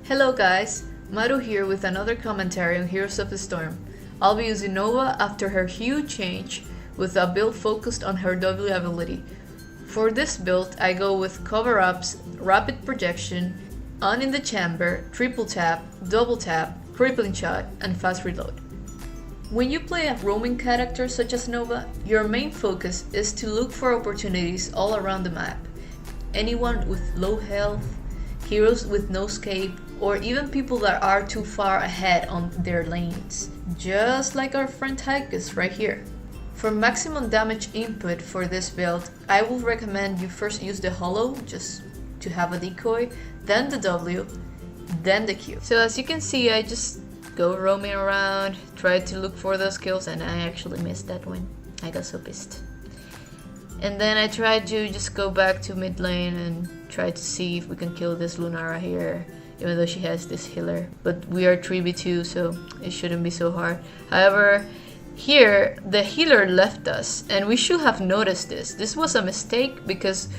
Hello guys, Maru here with another commentary on Heroes of the Storm. I'll be using Nova after her huge change with a build focused on her W ability. For this build, I go with cover-ups, rapid projection, on in the chamber, triple tap, double tap, crippling shot, and fast reload. When you play a roaming character such as Nova, your main focus is to look for opportunities all around the map. Anyone with low health, heroes with no escape, or even people that are too far ahead on their lanes. Just like our friend HotS right here. For maximum damage input for this build, I would recommend you first use the holo, just to have a decoy, then the W, then the Q. So as you can see, I just go roaming around, try to look for those kills, and I actually missed that one. I got so pissed. And then I tried to just go back to mid lane and try to see if we can kill this Lunara here, even though she has this healer. But we are 3v2, so it shouldn't be so hard. However, here the healer left us, and we should have noticed this. This was a mistake because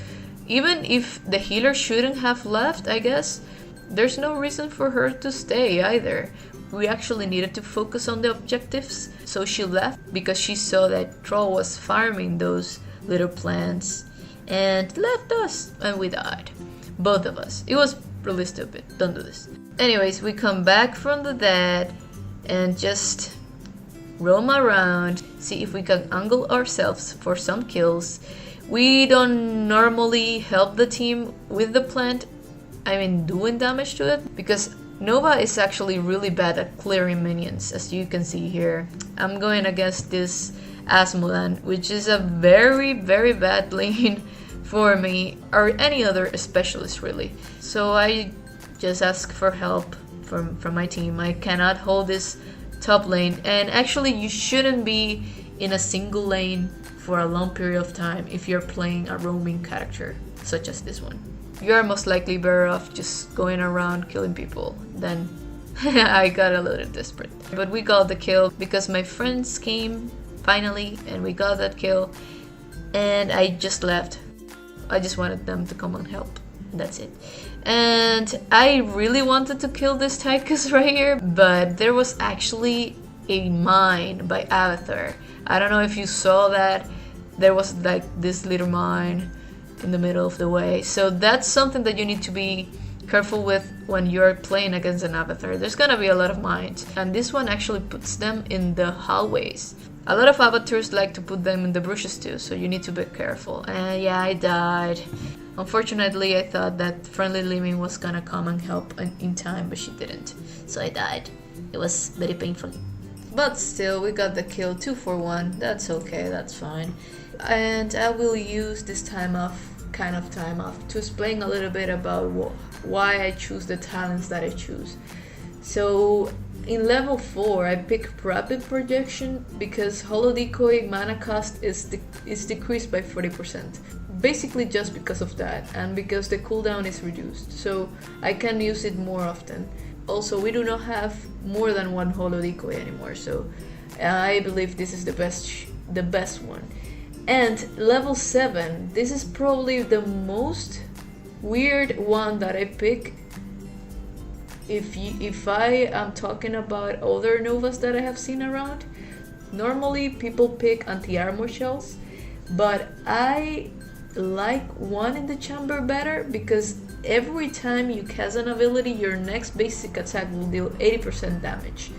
even if the healer shouldn't have left, I guess, there's no reason for her to stay either. We actually needed to focus on the objectives, so she left because she saw that Troll was farming those little plants and left us, and we died. Both of us. It was really stupid. Don't do this. Anyways, we come back from the dead and just roam around, see if we can angle ourselves for some kills. We don't normally help the team with the plant, doing damage to it, because Nova is actually really bad at clearing minions, as you can see here. I'm going against this Asmodan, which is a very bad lane for me, or any other specialist really. So I just ask for help from my team. I cannot hold this top lane, and actually you shouldn't be in a single lane for a long period of time if you're playing a roaming character such as this one. You're most likely better off just going around killing people. Then I got a little desperate. But we got the kill because my friends came finally, and we got that kill, and I just left. I just wanted them to come and help. That's it. And I really wanted to kill this Tychus right here, but there was actually a mine by Avatar. I don't know if you saw that. There was like this little mine in the middle of the way. So that's something that you need to be careful with when you're playing against an Avatar. There's gonna be a lot of mines, and this one actually puts them in the hallways. A lot of avatars like to put them in the bushes too, so you need to be careful. And yeah, I died. Unfortunately, I thought that friendly Liming was gonna come and help in time, but she didn't. So I died. It was very painful. But still, we got the kill 2 for 1. That's okay, that's fine. And I will use this time off, to explain a little bit about why I choose the talents that I choose. So in level 4, I pick rapid projection because holo decoy mana cost is decreased by 40%. Basically just because of that, and because the cooldown is reduced, so I can use it more often. Also, we do not have more than one holo decoy anymore, so I believe this is the best one. And level 7, this is probably the most weird one that I pick. If I am talking about other Novas that I have seen around, normally people pick anti-armor shells, but I like one in the chamber better because every time you cast an ability, your next basic attack will deal 80% damage.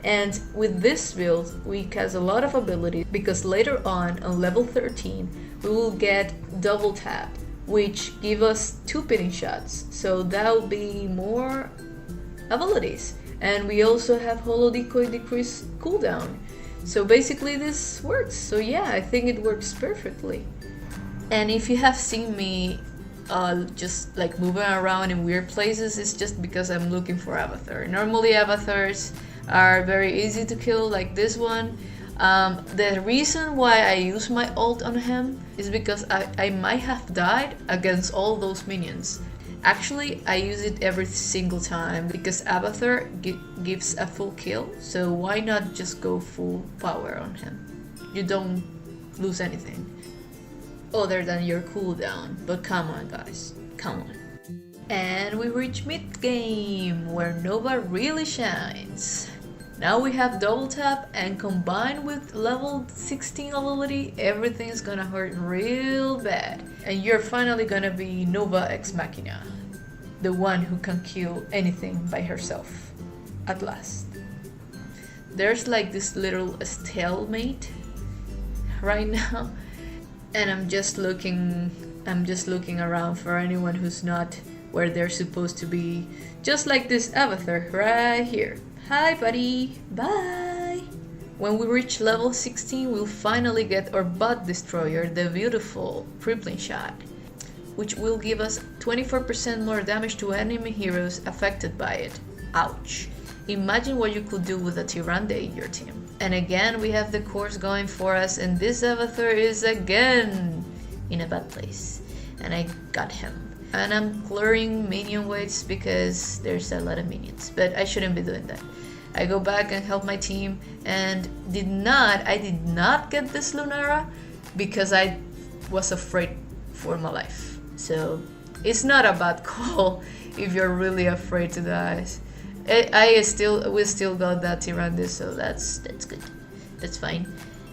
And with this build, we cast a lot of abilities because later on level 13, we will get double tap, which give us 2 pinning shots. So that will be more abilities. And we also have holo decoy decrease cooldown. So basically this works. So yeah, I think it works perfectly. And if you have seen me just like moving around in weird places, it's just because I'm looking for Avatar. Normally avatars are very easy to kill, like this one. The reason why I use my ult on him is because I might have died against all those minions. Actually, I use it every single time because Avatar gives a full kill, so why not just go full power on him? You don't lose anything other than your cooldown. But come on guys, come on. And we reach mid-game, where Nova really shines. Now we have double tap, and combined with level 16 ability, everything is gonna hurt real bad. And you're finally gonna be Nova Ex Machina, the one who can kill anything by herself, at last. There's like this little stalemate right now, and I'm just looking around for anyone who's not where they're supposed to be, just like this avatar right here. Hi buddy, bye! When we reach level 16, we'll finally get our bot destroyer, the beautiful crippling shot, which will give us 24% more damage to enemy heroes affected by it. Ouch. Imagine what you could do with a Tyrande in your team. And again, we have the course going for us, and this avatar is again in a bad place. And I got him. And I'm clearing minion waves because there's a lot of minions, but I shouldn't be doing that. I go back and help my team, and I did not get this Lunara because I was afraid for my life. So it's not a bad call if you're really afraid to die. We still got that Tyrande, so that's good. That's fine.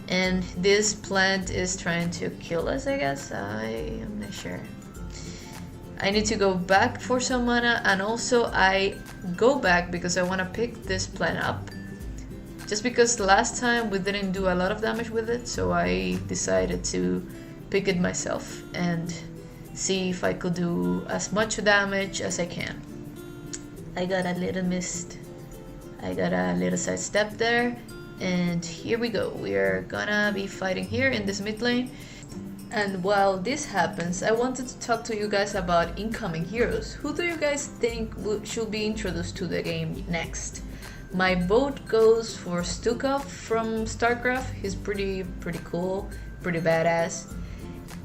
And this plant is trying to kill us, I guess. I am not sure. I need to go back for some mana, and also I go back because I want to pick this plant up. Just because last time we didn't do a lot of damage with it, so I decided to pick it myself and see if I could do as much damage as I can. I got a little missed. I got a little sidestep there, and here we go. We're gonna be fighting here in this mid lane. And while this happens, I wanted to talk to you guys about incoming heroes. Who do you guys think should be introduced to the game next? My vote goes for Stukov from StarCraft. He's pretty cool, pretty badass.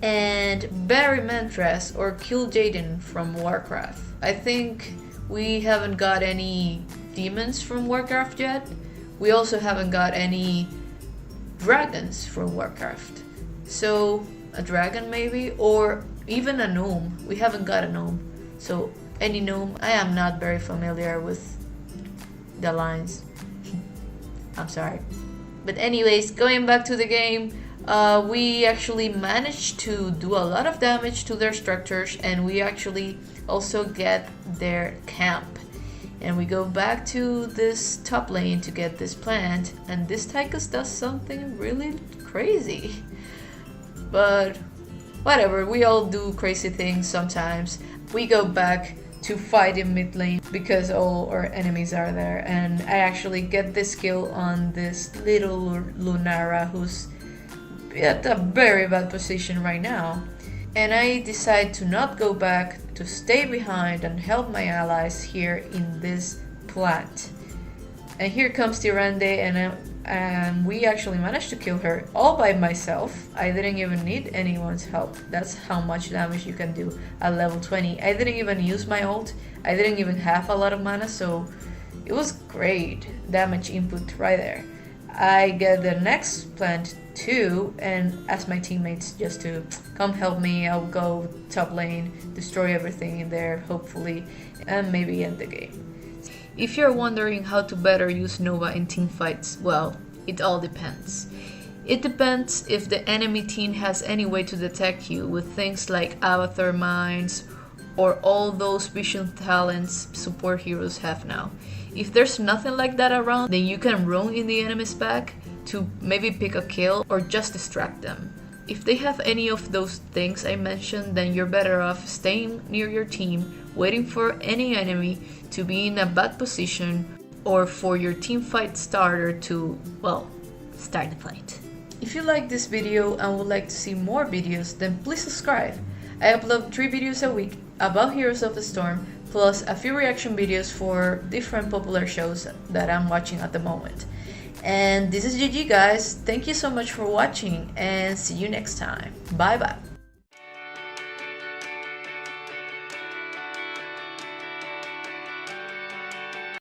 And Barry Mantras or Kill Jaden from Warcraft. I think we haven't got any demons from Warcraft yet. We also haven't got any dragons from Warcraft. So a dragon maybe, or even a gnome. We haven't got a gnome, so any gnome. I am not very familiar with the lines. I'm sorry. But anyways, going back to the game, we actually managed to do a lot of damage to their structures, and we actually also get their camp. And we go back to this top lane to get this plant, and this Tychus does something really crazy. But whatever, we all do crazy things sometimes. We go back to fight in mid lane because all our enemies are there, and I actually get this kill on this little Lunara who's at a very bad position right now. And I decide to not go back, to stay behind and help my allies here in this plant. And here comes Tyrande, and we actually managed to kill her all by myself. I didn't even need anyone's help. That's how much damage you can do at level 20. I didn't even use my ult. I didn't even have a lot of mana, so it was great damage input right there. I get the next plant too, and ask my teammates just to come help me. I'll go top lane, destroy everything in there, hopefully, and maybe end the game. If you're wondering how to better use Nova in teamfights, well, it all depends. It depends if the enemy team has any way to detect you with things like avatar mines or all those vision talents support heroes have now. If there's nothing like that around, then you can roam in the enemy's back to maybe pick a kill or just distract them. If they have any of those things I mentioned, then you're better off staying near your team, waiting for any enemy to be in a bad position or for your team fight starter to, well, start the fight. If you like this video and would like to see more videos, then please subscribe. I upload 3 videos a week about Heroes of the Storm, plus a few reaction videos for different popular shows that I'm watching at the moment. And this is GG guys, thank you so much for watching and see you next time. Bye bye.